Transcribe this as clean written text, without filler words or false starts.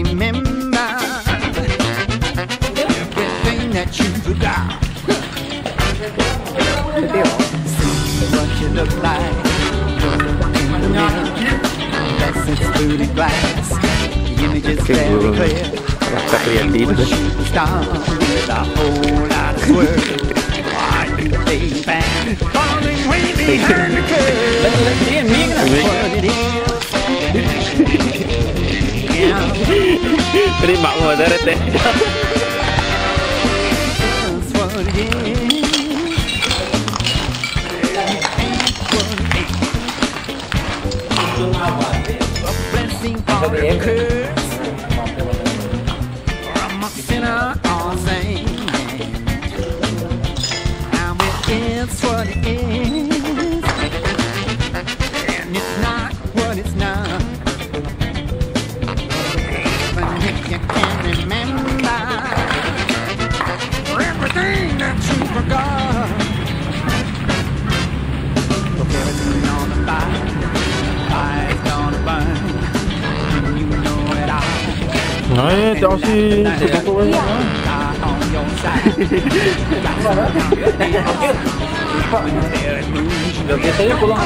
remember everything that you forgot. See what you look like. That's its booty glass. The image is very clear. Wish you could stop with a whole lot of swerve. Are you big fan? Falling way behind the curve. That's what it is. Cái đi mộng rồi tới đây tê. It's what it is, and it's not what it's not. Even if you can't remember everything that you forgot, look everything on the fire, fire's gonna burn, and you know it all. Nói cho xin sự công tôi Được cái tí của nó.